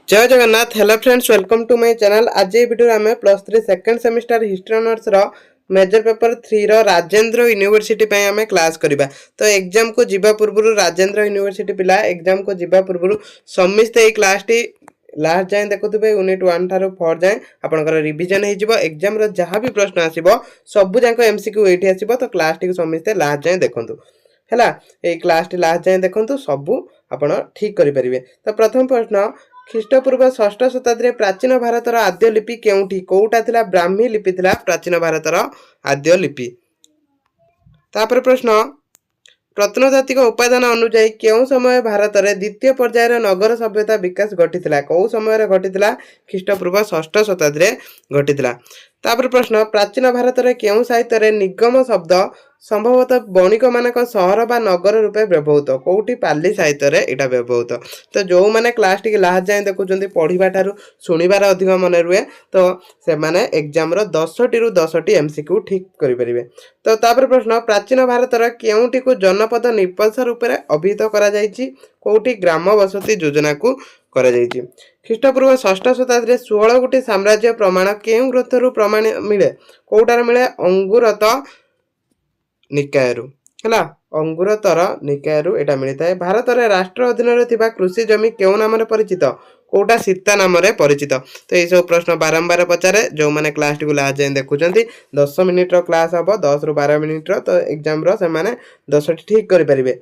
जय Jagannath. Hello friends, welcome to my channel. आज ये वीडियो में +3 सेकंड सेमिस्टर हिस्ट्री ऑनर्स रो मेजर पेपर 3 रो राजेंद्र यूनिवर्सिटी पे हमें क्लास करबा। तो एग्जाम को जीवा पूर्व राजेंद्र यूनिवर्सिटी पिला एग्जाम को जीवा पूर्व समस्ते ए क्लास टी लास्ट जाए देखुवे यूनिट 1 ठारू 4 जाए आपनकर रिवीजन हे जिवो। एग्जाम रो जहां भी प्रश्न आसीबो सब जाक एमसीक्यू एठी आसीबो। तो क्लास टी समस्ते लास्ट जाए देखंतु हैला। ए क्लास टी लास्ट जाए देखंतु सब आपण ठीक करि परिबे। तो प्रथम प्रश्न, ख्रीष्टपूर्व 6ठ शताब्दी प्राचीन भारतर आद्य लिपि केउठी? कोउटा थिला? ब्राह्मी लिपि थिला प्राचीन भारतर आद्य लिपि। तापर प्रश्न, प्रत्नतात्विक उपादान अनुसार केउ समय भारत में द्वितीय पर्यायर नगर सभ्यता विकास घटी? कौ समय घटी? ख्रीष्टपूर्व 6ठ शताब्दी घटी। तापर प्रश्न, प्राचीन भारत में केउ साहित्य निगम शब्द संभवतः बणिक मानक सहर बा नगर रूपे व्यवहृत? कौटी? पाली साहित्य रे एटा व्यवहृत। तो जो मैंने क्लास टी लास्ट जाए देखुं पढ़ा ठारू शुणिबार अधिक मन रुए तो से माने एग्जाम रो 10 रु 10 एमसीक्यू ठीक करि परिबे। तो तापर प्रश्न, प्राचीन भारत रो केउटी को जनपद निपल्स रूप में अभिहित करा जायछि? कौटी? ग्राम बसति योजना को करा जायछि। ख्रीष्टपूर्व 6ठ शताब्दी 16 गोटी साम्राज्य प्रमाण केउ ग्रंथरु प्रमाण मिले? कौटार मिले? अंगुरत निकायरु हैला। अंगुरतर निकायरु एटा मिलता है। भारत रे राष्ट्र अधीन रे थिबा कृषि जमी केउ नाम रे परिचित? कोटा? सीता नाम रे परिचित। तो ये सब प्रश्न बारंबार पचारे जो माने क्लास टी को लास्ट जाए देखुचंती 10 मिनिट रो क्लास हबो 10 रु 12 मिनिट रो। तो एग्जाम रो से माने 10 ठीक करि परिबे।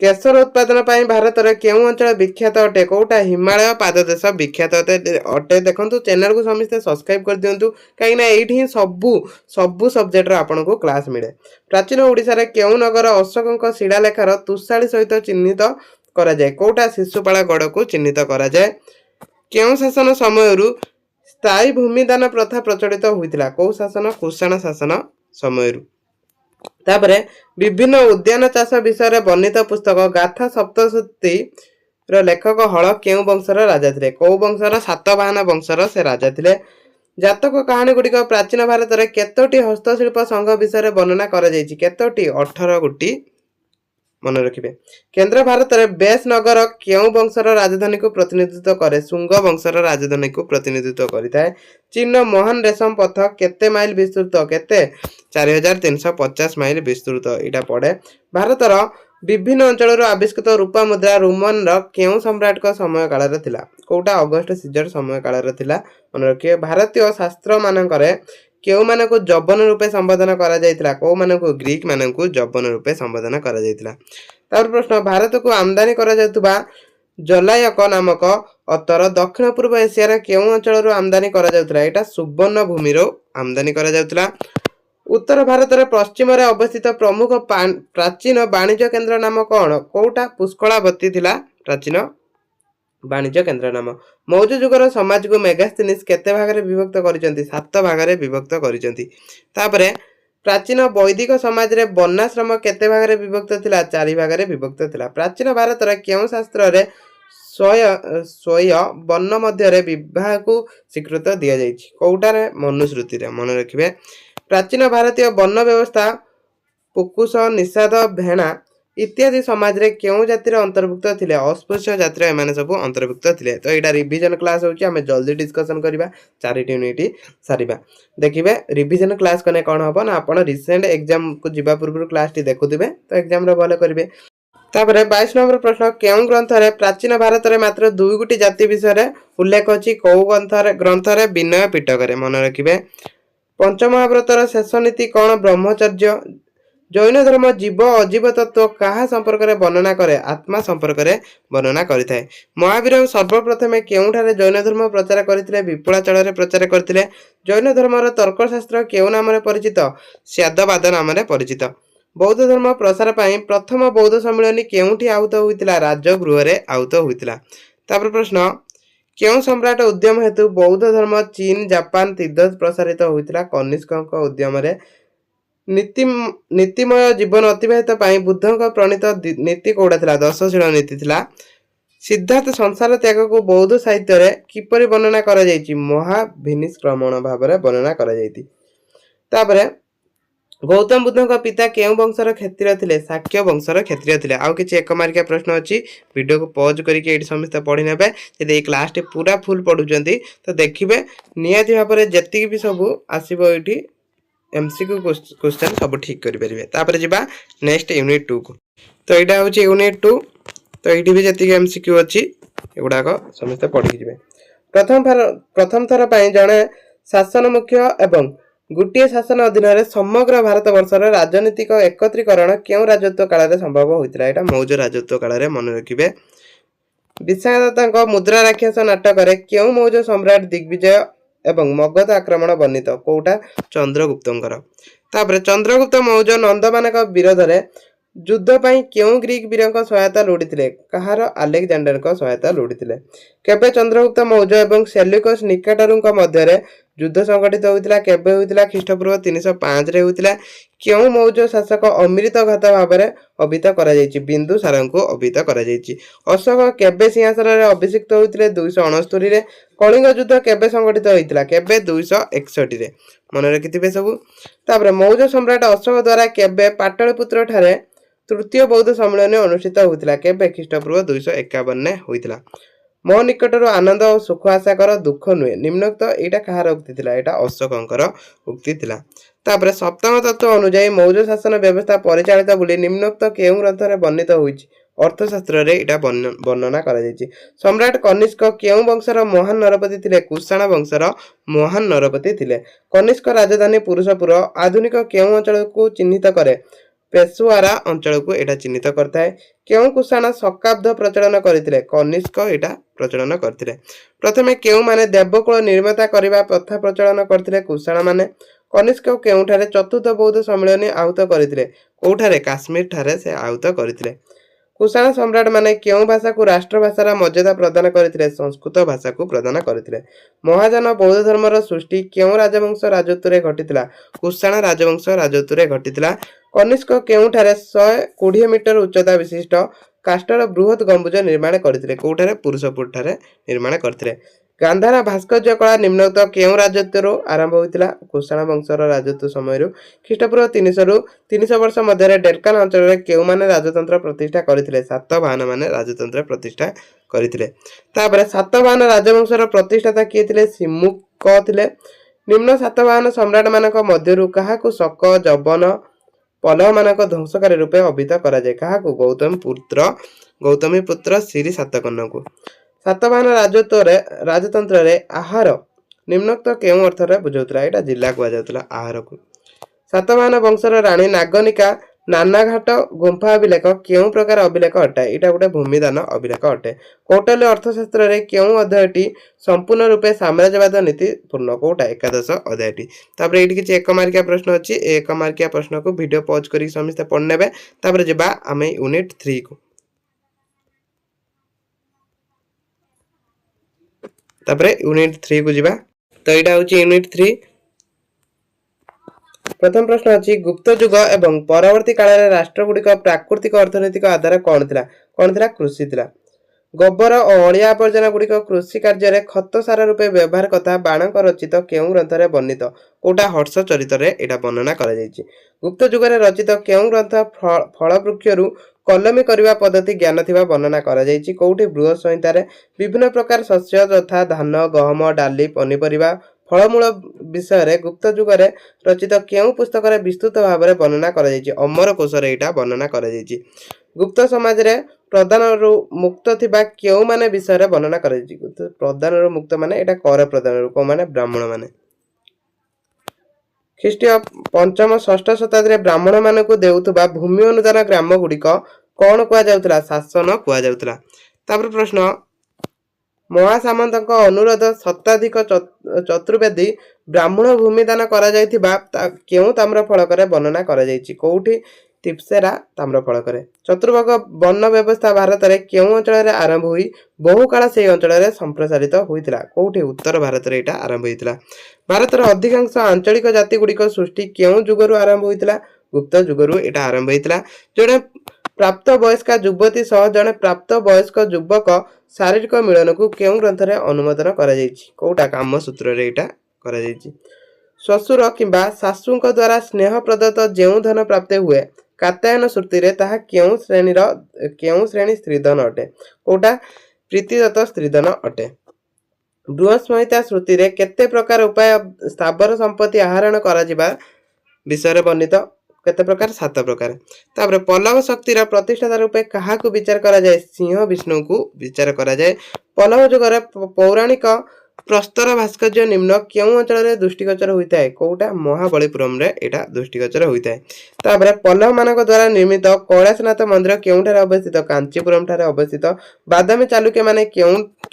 केशर उत्पादन पाई भारत रे केउ अंचल विख्यात अटे? कोटा? हिमालय पाददेश विख्यात अटे। देखंतु चैनल को समस्त सब्सक्राइब कर दियंतु काई ना एठी ही सबु सब्जेक्ट रो आपन को क्लास मिले। प्राचीन ओडिसा रे केउ नगर अशोकक शिलालेखर तुषाली सहित चिन्हित करा जाय? कोटा? शिशुपाल गढ़ को चिन्हित करा जाय। केउ शासन समयरु स्थायी भूमिदान प्रथा प्रचलित होइतिला? को शासन? कुषाण शासन समयरु। तापरे विभिन्न उद्यान चाष विषय वर्णित पुस्तक गाथा सप्तशती रो लेखक हल केउ वंशर राजा थिले? को वंशर? सातवाहन वंशर से राजा थिले। जातक कहानी गुड़िक प्राचीन भारत में केतोटी हस्तशिल्प संघ विषय वर्णना करा जायछि? केतोटी? 18 गोटी मन रखिबे। केंद्र भारत में बेस नगर केउ वंशर राजधानी को प्रतिनिधित्व करे? शुंग वंशर राजधानी को प्रतिनिधित्व करिताय। चीन महान रेशम पथ केते माइल विस्तृत? केते? 4350 माइल विस्तृत इटा पड़े। भारतर विभिन्न अंचल आविष्कृत रूपा मुद्रा रोमन केउ सम्राट का समय काल रे थिला? कोटा? अगस्ट सीजर समय काल रे थिला मन रखिए। भारतीय शास्त्र मानकरे केउ मानकु जबन रूपे संबोधन करा जायतिला? को मानकु? ग्रीक मानकु जबन रूपे संबोधन करा जायतिला। तार प्रश्न, भारत को आमदानी करा जायतुबा जलायक नामक अतर दक्षिण पूर्व एशिया रे केउ अंचल आमदानी करा जायतिला? एटा सुवर्ण भूमि रो आमदानी करा जायतिला। उत्तर भारत रे पश्चिम रे अवस्थित प्रमुख प्राचीन वाणिज्य केंद्र नाम कौन? कोटा? पुष्कलावती थिला प्राचीन वाणिज्य केंद्र नाम। मौर्य युगर समाज को मेगास्थनीज केते भाग रे विभक्त करिसेंती? 7 भाग रे विभक्त करिसेंती। तापरे प्राचीन वैदिक समाज रे वर्णाश्रम केते भाग रे विभक्त थिला? 4 भाग रे विभक्त थिला। प्राचीन भारत रे केउ शास्त्र रे स्वय वर्ण मध्य रे विवाह को स्वीकृत दिया जायछि? कोउटा रे? मनुस्मृति रे मन रखिबे। प्राचीन भारतीय वर्ण व्यवस्था पुकुश निषाद भेणा इत्यादि समाज रे केउ जातिर अंतर्भुक्त थिले? अस्पृश्य जातिर एमाने सब अंतर्भुक्त थिले। तो एटा रिवीजन क्लास होची हमें जल्दी डिस्कशन करिबा 4 यूनिट सारिबा। देखिबे रिवीजन क्लास कने कोन हबो ना आपण रिसेंट एग्जाम को जिबा पूर्व क्लास टी देखुदिबे तो एग्जाम रे भले करिवे। तापरे 22 नंबर प्रश्न, केउ ग्रंथ रे प्राचीन भारत रे मात्र 2 गोटी जाति विषय रे उल्लेख अछि? को ग्रंथ रे विनय पिटक रे मन रखिबे। पंचमहाव्रतर शेष नीति कौन? ब्रह्मचर्य। जैन धर्म जीव अजीव तत्व कहा संपर्क रे वर्णना करे? आत्मा संपर्क रे वर्णना करिथाय। महावीर सर्वप्रथमे केउठारे जैन धर्म प्रचार करथिले? विपुलाचल रे प्रचार करथिले। जैन धर्मर तर्कशास्त्र केउ नाम रे परिचित? स्यादवाद नाम रे परिचित। बौद्ध धर्म प्रसार पाई प्रथम बौद्ध सम्मेलन केउठी आहुत होइतिला? राजगृह रे आहुत होइतिला। तापर प्रश्न, केउ सम्राट उद्यम हेतु बौद्ध धर्म चीन जापान तिब्बत प्रसारित होइतिला? कनिष्कक उद्यम रे। नीतिमय जीवन अतिबाहित पाई बुद्धक प्रणीत नीति कोडा थिला? 10शील नीति थिला। सिद्धार्थ संसार त्याग को बौद्ध साहित्य रे किपरि वर्णना करा जायछि? महाभिनिष्क्रमण भाव रे वर्णना करा जायछि। तापरे गौतम बुद्धଙ୍କ पिता केउं वंशर क्षत्रिय थिले शाक्य वंशर क्षत्रिय थिले आउ किछि एक मार्किया प्रश्न अछि वीडियो को पॉज करिके एठी समस्त पढि नेबे जदि ए क्लास टे पूरा फुल पढुचंती तो देखिबे नियाति भाबरे जति भी सब आसीबो एठी एमसीक्यू क्वेश्चन सब ठीक करि परिबे तापर जिबा नेक्स्ट यूनिट 2 को तो एटा होछि यूनिट 2 तो एठी भी जति एमसीक्यू अछि एगुडा को समस्त पढि जिबे प्रथम थर पई जणे शासन मुख्य एवं गोटे शासन अधीन समग्र भारत वर्षर राजनीतिक एकत्रीकरण क्यों राजत्व काल संभव होता है मौर्य राजत्व काल मन रखिए विशाखदत्ता मुद्रा राक्षस नाटक क्यों मौर्य सम्राट दिग्विजय एवं मगध आक्रमण वर्णित कौटा चंद्रगुप्तर चंद्रगुप्त मौर्य नंदमान विरोध में युद्ध पाई क्यों ग्रीक वीर सहायता लोड़ी कहार आलेक्जेंडर सहायता लोड़ी केबे चंद्रगुप्त मौर्य एवं सेल्यूकस निकाटरू मध्य युद्ध संगठित होता केबे होता ख्रीष्टपूर्व 305 रे होता क्यों मौर्य शासक अमृत घात भाव में अभिहित करा बिंदुसार को अभिहित करा अशोक केबे सिंहासन में अभिषिक्त होते 269 रे कलिंग युद्ध केबे संगठित होता केबे 261 रे मन रखिथिबे सब तापर मौर्य सम्राट अशोक द्वारा केबे पाटलिपुत्र ठारे तृतीय बौद्ध सम्मेलन अनुष्ठित होता केबे ख्रीष्टपूर्व 251 होता मो निकटर आनंद और सुख आशा कर दुख नुहे निम्नोक्त यहाँ कहार उक्ति यहाँ अशोकंकर उक्ति थिला तापर सप्तम तत्व अनुजाई मौर्य शासन व्यवस्था परिचालित बोली निम्नोक्त केउं ग्रंथ में वर्णित होइछि अर्थशास्त्र रे इटा वर्णना करा जायछि सम्राट कनिष्क केउं वंशर महान नरपति थिले कुषाण वंशर महान नरपति थिले कनिष्क राजधानी पुरुषपुर आधुनिक केउं अंचल को चिन्हित करे पेशुआरा अंचल को एटा चिन्हित करता है क्यों कुषाण शकाब्द प्रचलन करथिले कनिष्क एटा प्रचलन करथिले प्रथमे केउं माने देवकुल निर्माता करबा प्रथा प्रचलन करथिले कुषाण माने कनिष्क केउंठारे चतुर्थ बौद्ध सम्मेलन आहुत करथिले कोठारे काश्मीर ठारे से आहुत करथिले कुषाण सम्राट माने केउं भाषा को राष्ट्रभाषार मर्यादा प्रदान करथिले संस्कृत भाषा को प्रदान करथिले महायान बौद्ध धर्मर सृष्टि केउं राजवंश राजत्व रे घटितला कुषाण राजवंश राजत्व रे घटितला कनिष्क केउंठारे 120 मीटर उच्चता विशिष्ट काष्ठर बृहत गंबुज निर्माण करथिले कोठारे पुरुषपुर ठारे निर्माण करथिले गांधार भास्कर्य कला निम्नोक्त केउं राजत्व आरंभ होइतिला कुषाण वंशर राजत्व समय ख्रीष्टपूर्व 300 वर्ष मध्य डेक्कन अंचल में केउं माने राजतंत्र प्रतिष्ठा करथिले सातवाहन माने राजतंत्र प्रतिष्ठा करथिले तापर सातवाहन राजवंशर प्रतिष्ठाता किए थिले सिमुक थिले निम्न सातवाहन सम्राट मानक मध्यरु काहाकु शक जबन पल्लव मानक ध्वंसकारी रूपे अभिहित करा जाय काहाकु गौतमी पुत्र श्री सातकर्ण को सातवाहन राजतंत्र रे आहार निम्नोक्त केउं अर्थ रे बुझौतला एटा जिल्ला को जाउतला आहार को सातवाहन वंशर रानी नागनिका नानाघाट गुंफा अभिलेख केउं प्रकार अभिलेख अटे एटा गोटे भूमिदान अभिलेख अटे कौटिल्य अर्थशास्त्र रे केउं अध्यायटी संपूर्ण रूपे साम्राज्यवाद नीति पूर्ण कोटा एकादश अध्यायटी तापर एठी किछि एक मार्किया प्रश्न अछि एक मार्किया प्रश्न को वीडियो पॉज करी समस्त पढनेबे तापर जेबा आमे यूनिट 3 को तापर यूनिट 3 को जिबा तो एटा होछि यूनिट 3 प्रथम प्रश्न अछि गुप्त युग एवं परवर्ती काल रे राष्ट्र गुडिक प्राकृतिक अर्थनैतिक आधार कोन थिला कृषि थिला गोबर और अलिया आवर्जना गुडिक कृषि कार्य रे खत सार रूपे व्यवहार कथा बाणक रचित केउं ग्रंथ रे वर्णित कोटा हर्ष चरित रे एटा वर्णना करा जायछि गुप्त युग रे रचित केउं ग्रंथ फल वृक्षरु कलमी करबा पद्धति ज्ञान थिबा वर्णना करा जायछि कोठी बृहत संहिता रे विभिन्न प्रकार शस्य तथा धान गहम डाली पनिपरिबा फलमूल विषय रे गुप्त युग रे रचित केउं पुस्तक रे विस्तृत भाव में वर्णना करा जायछि अमर कोश रे एटा वर्णना करा जायछि गुप्त समाज रे प्रधान मुक्त थिबा केउं माने विषय रे वर्णना करा जायछि प्रधान मुक्त माने एटा कर प्रधान को माने ब्राह्मण माने ख्रीष्टीय पंचम षष्ठ शताब्दी रे ब्राह्मण मानकु देउथबा भूमि अनुदान ग्राम गुडिक कोन कुआ जाउतला शासन कुआ जाउतला तापर प्रश्न महासामंतक अनुरोध शताधिक चतुर्वेदी ब्राह्मण भूमिदान करा जायथिबा केउं ताम्र फलक रे वर्णना करा जायछि कोठी तिप्सेरा ताम्र फलक रे चतुर्भग वर्ण व्यवस्था भारत रे केउं अंचल रे आरंभ होई बहु काल से अंचल रे संप्रसारित होइतिला कोठी उत्तर भारत रे एटा आरंभ होइतिला भारत रे अधिकांश आंचलिक जाति गुडिक सृष्टि केउं युगरु आरंभ होइतिला गुप्त युगरु एटा आरंभ होइतिला जणे प्राप्त वयस्क युवती सह जणे प्राप्त वयस्क युवक शारीरिक मिलन को केउं ग्रंथ रे अनुमोदन करा जायछि कोटा काम सूत्र रे एटा करा जायछि ଶ୍ୱଶୁର କିମ୍ବା ଶାଶୁଙ୍କ ଦ୍ୱାରା ସ୍ନେହ ପ୍ରଦତ୍ତ ଯେଉଁ ଧନ ପ୍ରାପ୍ତ ହୁଏ କାତ୍ୟାୟନ ଶ୍ରୁତିରେ ତାହା କେଉଁ ଶ୍ରେଣୀ ସ୍ତ୍ରୀଧନ ଅଟେ? କୋଉଟା? ପ୍ରୀତିଦତ୍ତ ସ୍ତ୍ରୀଧନ ଅଟେ। ବୃହସ୍ମହିତା ଶ୍ରୁତିରେ କେତେ ପ୍ରକାର ଉପାୟ ସ୍ଥାବର ସମ୍ପତ୍ତି ଆହରଣ କରାଯିବା ବିଷୟରେ ବର୍ଣ୍ଣିତ? କେତେ ପ୍ରକାର? 7 ପ୍ରକାର। ତାପରେ ପଲ୍ଲବ ଶକ୍ତିର ପ୍ରତିଷ୍ଠାତା ରୂପେ କାହାକୁ ବିଚାର କରାଯାଏ? ସିଂହ ବିଷ୍ଣୁଙ୍କୁ ବିଚାର କରାଯାଏ। ପଲ୍ଲବ ଯୁଗରେ ପୌରାଣିକ ପ୍ରସ୍ତର ଭାସ୍କର୍ଯ୍ୟ ନିମ୍ନ କେଉଁ ଅଞ୍ଚଳରେ ଦୃଷ୍ଟିଗୋଚର ହୋଇଥାଏ? କୋଉଟା? ମହାବଳୀପୁରମରେ ଏଇଟା ଦୃଷ୍ଟିଗୋଚର ହୋଇଥାଏ। ତାପରେ ପଲ୍ଲବ ମାନଙ୍କ ଦ୍ୱାରା ନିର୍ମିତ କୈଳାସନାଥ ମନ୍ଦିର କେଉଁଠାରେ ଅବସ୍ଥିତ? କାଞ୍ଚିପୁରମ ଠାରେ ଅବସ୍ଥିତ। ବାଦାମୀ ଚାଲୁକ୍ୟ ମାନେ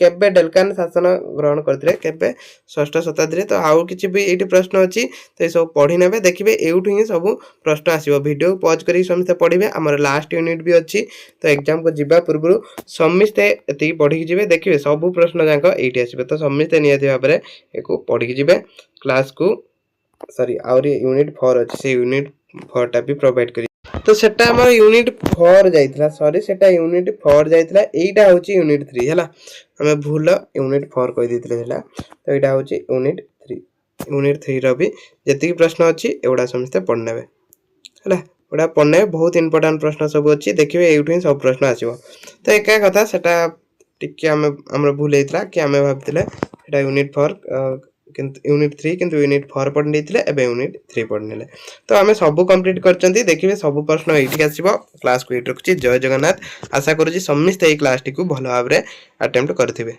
କେବେ ଡେଲକାନ ଶାସନ ଗ୍ରହଣ କରିଥିଲେ? କେବେ? 6ଠ ଶତାବ୍ଦୀରେ। ତ ଆଉ କିଛି ବି ଏଇଠି ପ୍ରଶ୍ନ ଅଛି, ତ ଏସବୁ ପଢି ନେବେ, ଦେଖିବେ ଏଇଠୁ ହିଁ ସବୁ ପ୍ରଶ୍ନ ଆସିବ। ଭିଡ଼ିଓ ପଜ କରିକି ସମସ୍ତେ ପଢିବେ। ଆମର ଲାଷ୍ଟ ୟୁନିଟ୍ ବି ଅଛି, ତ ଏକ୍ଜାମକୁ ଯିବା ପୂର୍ବରୁ ସମସ୍ତେ ଏତିକି ପଢିକି ଯିବେ, ଦେଖିବେ ସବୁ ପ୍ରଶ୍ନ ଯାକ ଏଇଠି ଆସିବେ। ତ ସମସ୍ତେ ନିହାତି ଭାବରେ ଏକୁ ପଢିକି ଯିବେ କ୍ଲାସକୁ। ସରି, ଆହୁରି ୟୁନିଟ୍ 4 ଅଛି, ସେ ୟୁନିଟ୍ 4ଟା ବି ପ୍ରୋଭାଇଡ କରି। ତ ସେଟା ଆମର ୟୁନିଟ୍ 4 ଯାଇଥିଲା, ସରି ସେଟା ୟୁନିଟ୍ 4 ଯାଇଥିଲା, ଏଇଟା ହଉଛି ୟୁନିଟ୍ 3 ହେଲା। ଆମେ ଭୁଲ ୟୁନିଟ୍ 4 କହି ଦେଇଥିଲେ ହେଲା। ତ ଏଇଟା ହଉଛି ୟୁନିଟ୍ 3। ୟୁନିଟ୍ 3 ର ବି ଯେତିକି ପ୍ରଶ୍ନ ଅଛି ଏଗୁଡ଼ା ସମସ୍ତେ ପଢି ନେବେ ହେଲା। ଏଗୁଡ଼ା ପଢି ନେବେ, ବହୁତ ଇମ୍ପୋର୍ଟାଣ୍ଟ ପ୍ରଶ୍ନ ସବୁ ଅଛି, ଦେଖିବେ ଏଇଠୁ ହିଁ ସବୁ ପ୍ରଶ୍ନ ଆସିବ। ତ ଏକା କଥା, ସେଟା ଟିକେ ଆମର ଭୁଲ ହେଇଥିଲା କି ଆମେ ଭାବିଥିଲେ ସେଟା ୟୁନିଟ୍ 4 କିନ୍ତୁ ୟୁନିଟ୍ 3 କିନ୍ତୁ ୟୁନିଟ୍ 4 ପଢି ନେଇଥିଲେ, ଏବେ ୟୁନିଟ୍ 3 ପଢି ନେଲେ। ତ ଆମେ ସବୁ କମ୍ପ୍ଲିଟ୍ କରିଛନ୍ତି, ଦେଖିବେ ସବୁ ପ୍ରଶ୍ନ ଏଇଠିକି ଆସିବ। କ୍ଲାସକୁ ଏଇଠି ରଖୁଛି। ଜୟ ଜଗନ୍ନାଥ। ଆଶା କରୁଛି ସମସ୍ତେ ଏଇ କ୍ଲାସଟିକୁ ଭଲ ଭାବରେ ଆଟେମ୍ପ୍ଟ କରିଥିବେ।